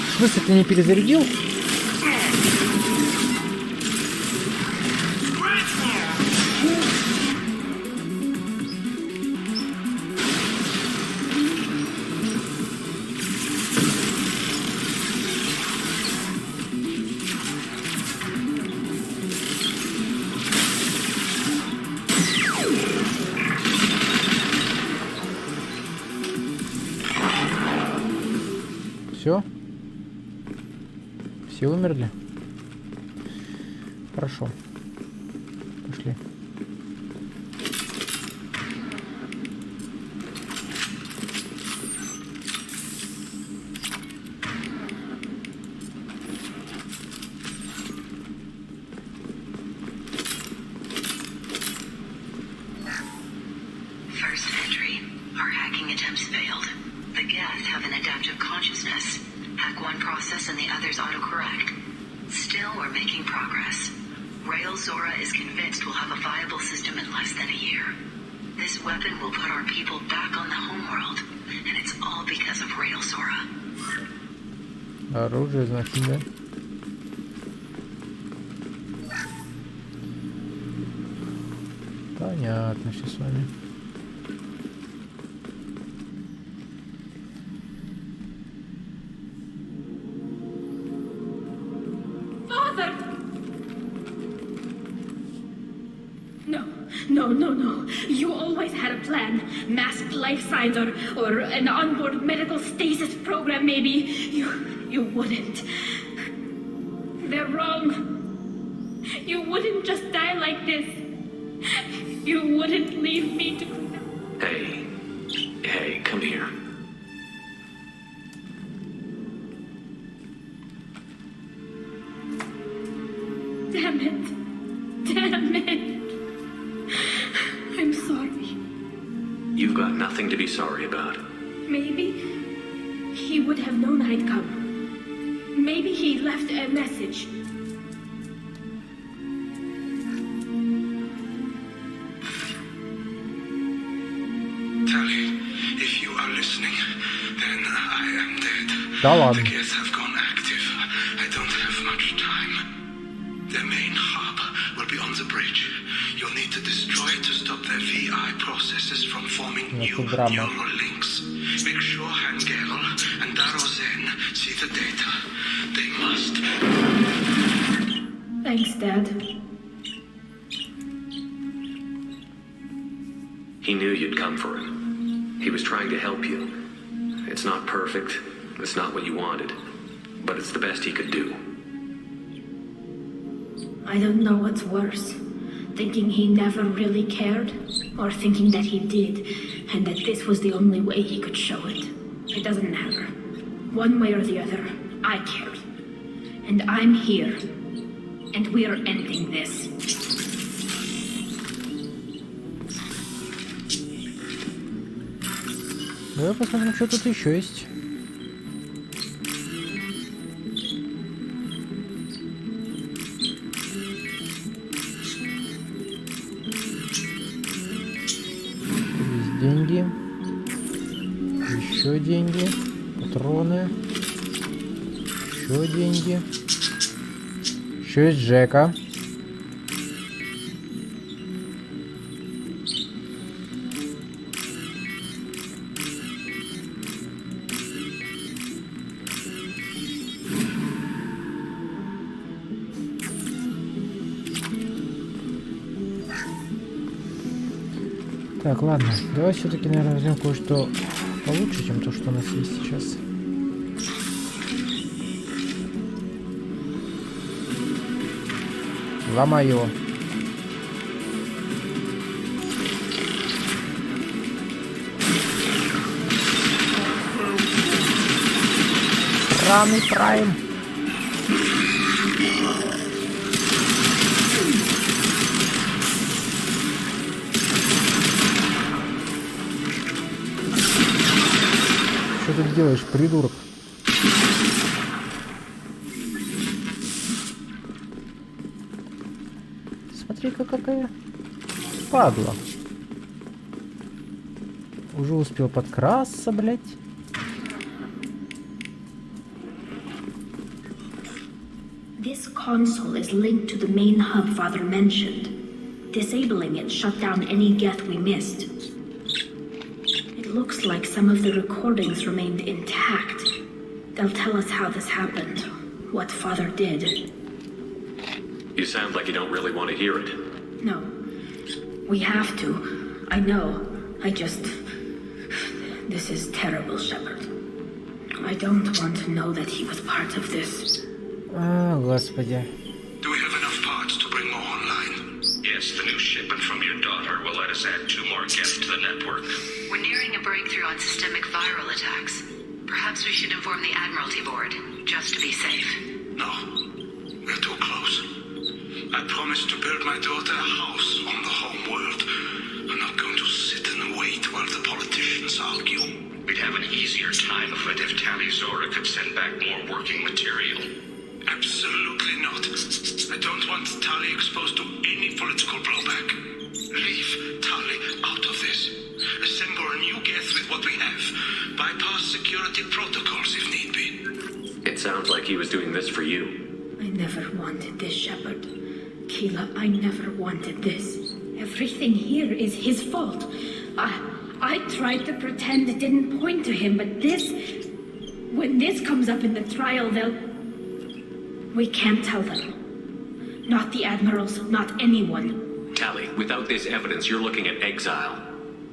В смысле, ты не перезарядил? Все? Все умерли? Хорошо. Пошли. First entry. Our hacking attempts failed. The Geth have an adaptive consciousness. Hack one process and the others autocorrect. Still, we're making progress. Rail Zora is convinced we'll have a viable system in less than a year. This weapon will put our people back on the homeworld, and it's all because of Rail Zora. Оружие, значит, да? Понятно, все с вами. First entry. Our hacking attempts failed. The Geth have an adaptive consciousness. Hack one process and the others autocorrect. Still, we're making progress. Rail Zora is convinced we'll have a viable system in less than a year. This weapon will put our people back on the homeworld, and it's all because of Rail Zora. Понятно, все с вами. no. You always had a plan. Masked life signs or an onboard medical stasis program, maybe. You wouldn't. They're wrong. You wouldn't just die like this. You wouldn't leave me to... Hey, come here. Damn it. I'm sorry. You've got nothing to be sorry about. Maybe he would have known I'd come. Maybe he left a message. Tali, if you are listening, then I am dead. Да ладно. The gets have gone active. I don't have much time. The main hub will be on the bridge. You'll need to destroy it to stop the VI processes from forming new neural links. Make sure Hangel and Darozen see the data. They must. Thanks, Dad. He knew you'd come for him. He was trying to help you. It's not perfect. It's not what you wanted. But it's the best he could do. I don't know what's worse. Thinking he never really cared, or thinking that he did, and that this was the only way he could show it. It doesn't matter. One way or the other, I cared. And I'm here. And we are ending this. Давай посмотрим, что тут еще есть. Есть деньги. Еще деньги. Патроны. Еще деньги. Еще есть Джека. Так, ладно, давай все-таки, наверное, возьмем кое-что получше, чем то, что у нас есть сейчас. Ломай его. Сраный прайм. Что ты делаешь, придурок? Смотри-ка, какая падла. Уже успел подкрасться, блядь. This console is linked to the main hub Father mentioned. Disabling it shut down any geth we missed. It looks like some of the recordings remained intact. They'll tell us how this happened, what Father did. You sound like you don't really want to hear it. No. We have to. I know. This is terrible, Shepard. I don't want to know that he was part of this. А, господи. Do we have enough parts to bring more online? Yes, the new shipment from your daughter will let us add 2 more guests to the network. We're nearing a breakthrough on systemic viral attacks. Perhaps we should inform the Admiralty Board, just to be safe. No, we're too close. I promised to build my daughter a house on the home world. I'm not going to sit and wait while the politicians argue. We'd have an easier time of it if Tali Zora could send back more working material. Absolutely not. I don't want Tali exposed to any political blowback. Leave Tali out of this. Assemble a new geth with what we have. Bypass security protocols if need be. It sounds like he was doing this for you. I never wanted this, Shepard. Keela, I never wanted this. Everything here is his fault. I tried to pretend it didn't point to him, but this... When this comes up in the trial, they'll... We can't tell them. Not the admirals, not anyone. Tali, without this evidence, you're looking at exile.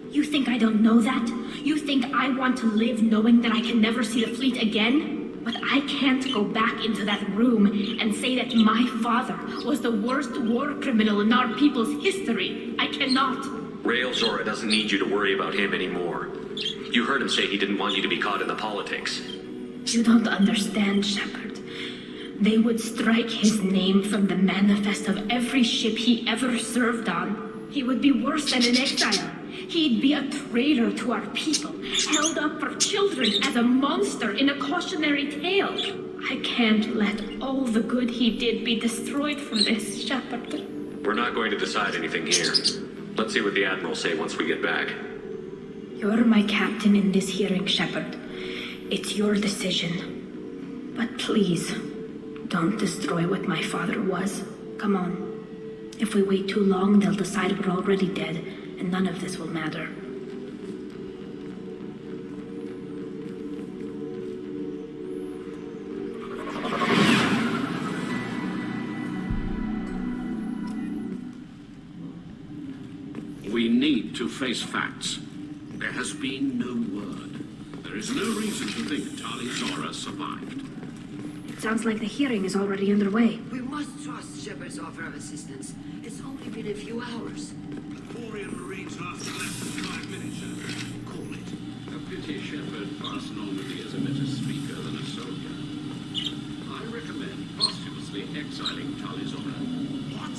You think I don't know that? You think I want to live knowing that I can never see the fleet again? But I can't go back into that room and say that my father was the worst war criminal in our people's history. I cannot. Rail Zora doesn't need you to worry about him anymore. You heard him say he didn't want you to be caught in the politics. You don't understand, Shepard. They would strike his name from the manifest of every ship he ever served on. He would be worse than an exile. He'd be a traitor to our people, held up for children as a monster in a cautionary tale. I can't let all the good he did be destroyed for this, Shepard. We're not going to decide anything here. Let's see what the Admiral say once we get back. You're my captain in this hearing, Shepard. It's your decision. But please, don't destroy what my father was. Come on. If we wait too long, they'll decide we're already dead, and none of this will matter. We need to face facts. There has been no word. There is no reason to think Tali Zora survived. It sounds like the hearing is already underway. We must trust Shepard's offer of assistance. It's only been a few hours. Quarian Marines lasted less than 5 minutes, sir. Call it. A pity Shepard passed Normandy as a better speaker than a soldier. I recommend posthumously exiling Tali Zora. What?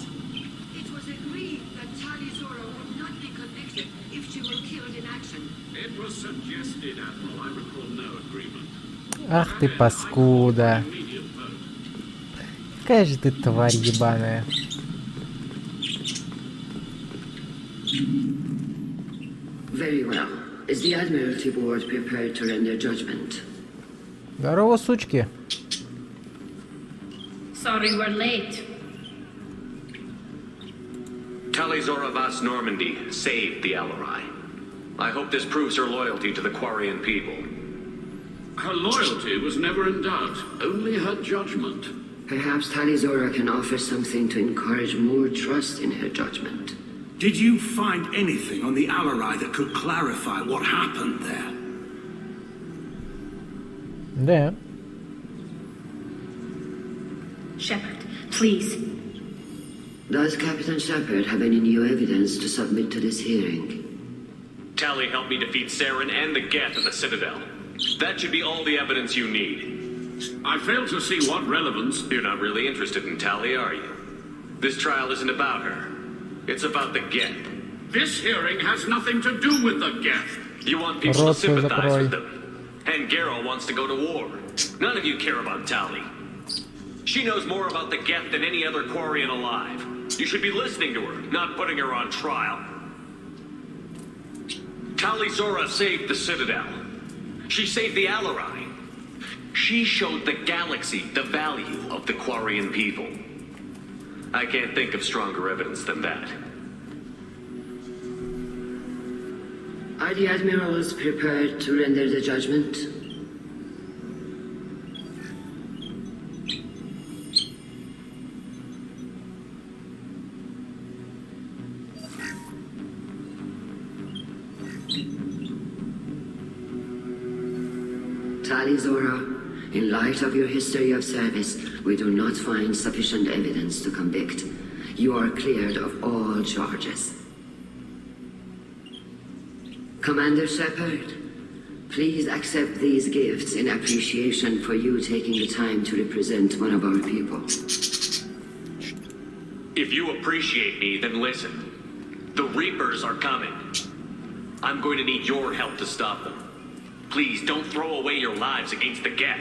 It was agreed that Tali Zora would not be convicted if she were killed in action. It was suggested, Admiral. I recall no agreement. Ах ты паскуда. Какая же ты тварь ебаная. Very well. Is the Admiralty Board prepared to render judgment? Здорово, сучки. Sorry we're late. Tali Zora Vas Normandy saved the Alarai. I hope this proves her loyalty to the Quarian people. Her loyalty was never in doubt, only her judgment. Perhaps Tali Zora can offer something to encourage more trust in her judgment. Did you find anything on the Alarai that could clarify what happened there? Да. Shepard, please. Does Captain Shepard have any new evidence to submit to this hearing? Tali helped me defeat Saren and the Geth at the Citadel. That should be all the evidence you need. I fail to see what relevance... You're not really interested in Tali, are you? This trial isn't about her. It's about the Geth. This hearing has nothing to do with the Geth. You want people to sympathize with them. And Garrow wants to go to war. None of you care about Tali. She knows more about the Geth than any other Quarian alive. You should be listening to her, not putting her on trial. Tali Zora saved the Citadel. She saved the Alarai. She showed the galaxy the value of the Quarian people. I can't think of stronger evidence than that. Are the admirals prepared to render the judgment? Tali Zora, in light of your history of service, we do not find sufficient evidence to convict. You are cleared of all charges. Commander Shepard, please accept these gifts in appreciation for you taking the time to represent one of our people. If you appreciate me, then listen. The Reapers are coming. I'm going to need your help to stop them. Please don't throw away your lives against the Geth.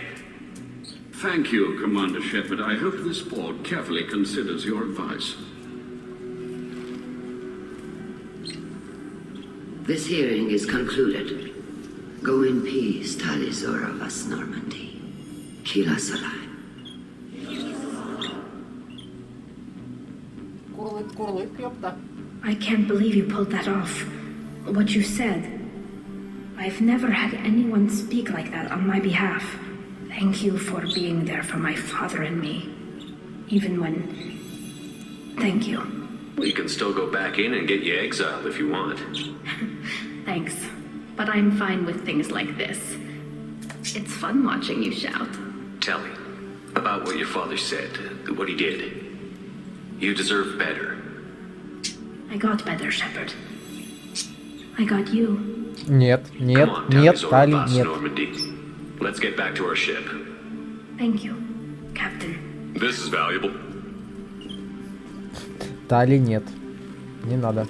Thank you, Commander Shepard. I hope this board carefully considers your advice. This hearing is concluded. Go in peace, Tali Zora Vas Normandy. Kila Salai. I can't believe you pulled that off. What you said. I've never had anyone speak like that on my behalf. Thank you for being there for my father and me. Even when... Thank you. We can still go back in and get you exiled if you want. Thanks, but I'm fine with things like this. It's fun watching you shout. Tali, about what your father said, what he did. You deserve better. I got better, Shepard. I got you. Нет, нет, Come on, нет, Tali's Тали, Orvas, нет. Normandy. Let's get back to our ship. Thank you, Captain. This is valuable. Тали, нет. Не надо.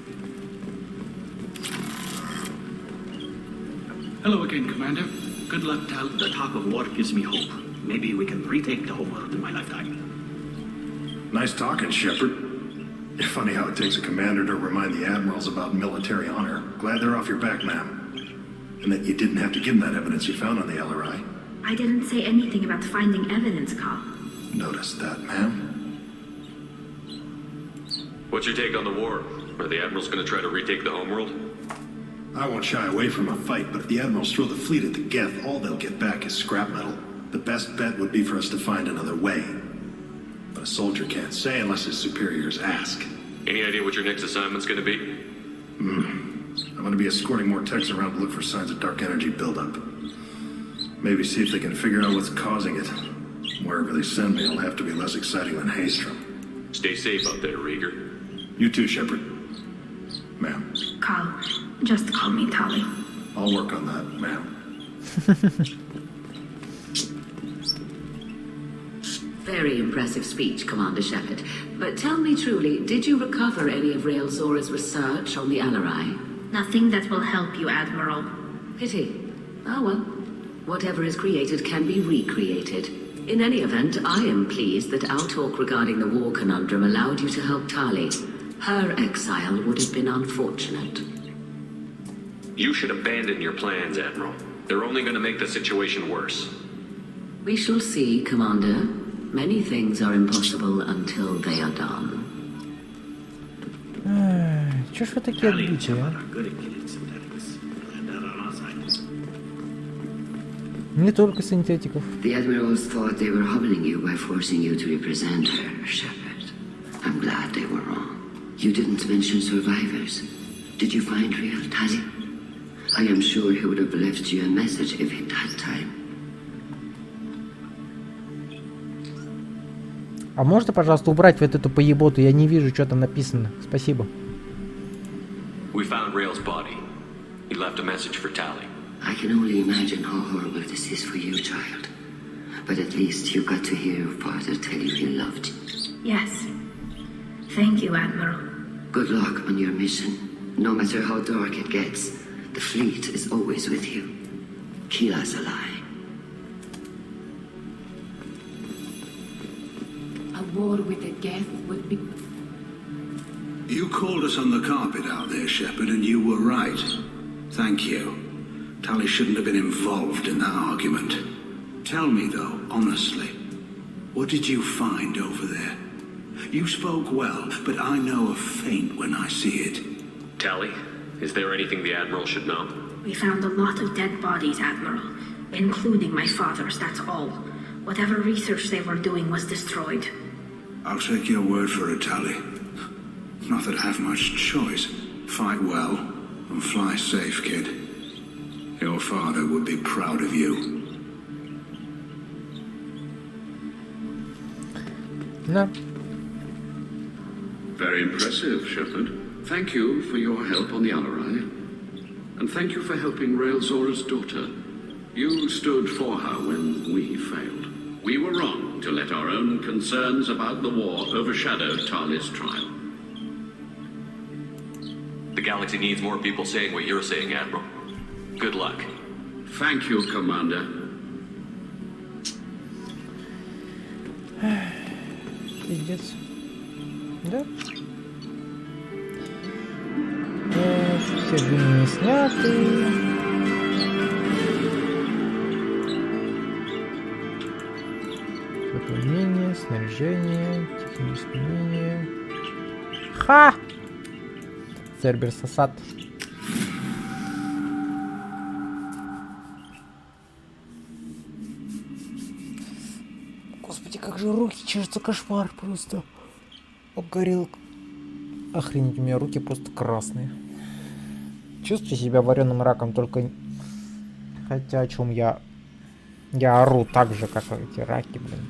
Hello again, Commander. Good luck, Tal. The talk of war gives me hope. Maybe we can retake the whole world in my lifetime. Nice talking, Shepard. Funny how it takes a commander to remind the admirals about military honor. Glad they're off your back, ma'am. And that you didn't have to give them that evidence you found on the LRI. I didn't say anything about finding evidence, Carl. Noticed that, ma'am. What's your take on the war? Are the admirals going to try to retake the homeworld? I won't shy away from a fight, but if the admirals throw the fleet at the Geth, all they'll get back is scrap metal. The best bet would be for us to find another way. But a soldier can't say unless his superiors ask. Any idea what your next assignment's going to be? I'm going to be escorting more techs around to look for signs of dark energy buildup. Maybe see if they can figure out what's causing it. Wherever they send me, it'll have to be less exciting than Haystrom. Stay safe out there, Rieger. You too, Shepard. Ma'am. Carl, just call me Tali. I'll work on that, ma'am. Very impressive speech, Commander Shepard. But tell me truly, did you recover any of Rael Zora's research on the LRI? Nothing that will help you, Admiral. Pity. Oh well. Whatever is created can be recreated. In any event, I am pleased that our talk regarding the war conundrum allowed you to help Tali. Her exile would have been unfortunate. You should abandon your plans, Admiral. They're only going to make the situation worse. We shall see, Commander. Many things are impossible until they are done. Чё ж вы такие отбитые, а? Не только синтетиков. The admirals thought they were humbling you by forcing you to represent her, Shepard. I'm glad they were wrong. You didn't mention survivors. Did you find real Tali? I am sure he would have left you a message if he'd had time. А можно, пожалуйста, убрать вот эту поеботу? Я не вижу, что там написано. Спасибо. We found Rael's body. He left a message for Tali. I can only imagine how horrible this is for you, child. But at least you got to hear your father tell you he loved you. Yes. Thank you, Admiral. Good luck on your mission. No matter how dark it gets, the fleet is always with you. Keep us alive. A war with the Geth would be... You called us on the carpet out there, Shepard, and you were right. Thank you. Tali shouldn't have been involved in that argument. Tell me, though, honestly, what did you find over there? You spoke well, but I know a feint when I see it. Tali, is there anything the Admiral should know? We found a lot of dead bodies, Admiral. Including my father's, that's all. Whatever research they were doing was destroyed. I'll take your word for it, Tali. Not that I have much choice. Fight well and fly safe, kid. Your father would be proud of you. No. Very impressive, Shepard. Thank you for your help on the LRI. And thank you for helping Rael Zora's daughter. You stood for her when we failed. We were wrong to let our own concerns about the war overshadow Tali's trial. The galaxy needs more people saying what you're saying, Admiral. Good luck. Thank you, Commander. Пиздец. Да? Все длинные сняты. Выполнение, снаряжение, техническое умение. Ха! Цербер сосад. Господи, как же руки чешутся, кошмар просто. Обгорел. Охренеть, у меня руки просто красные. Чувствую себя вареным раком, только... Хотя о чем я ору так же, как эти раки, блин.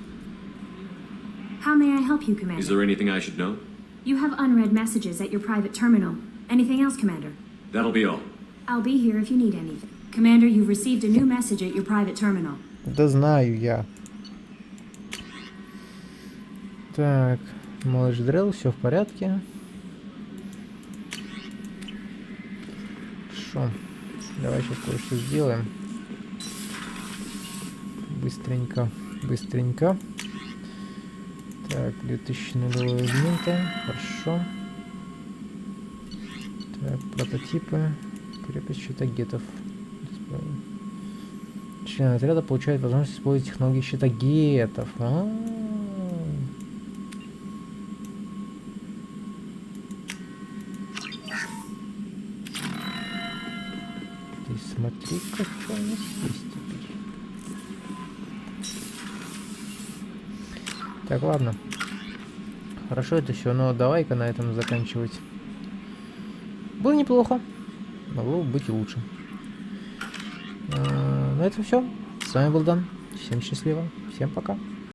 How may I help you, Commander? Is there anything I should know? You have unread messages at your private terminal. Anything else, Commander? That'll be all. I'll be here if you need anything. Commander, you've received a new message at your private terminal. Да знаю я. Так, малыш Дрелл, все в порядке. Хорошо. Давай сейчас кое-что сделаем. Быстренько, быстренько. Так, 2000 нулевого элемента. Хорошо. Так, прототипы. Крепость щита гетов. Члены отряда получают возможность использовать технологии щита гетов. Ты смотри-ка, что у нас есть теперь. Так, ладно. Хорошо это все, но давай-ка на этом заканчивать. Было неплохо. Могло быть и лучше. На этом все. С вами был Дан. Всем счастливо. Всем пока.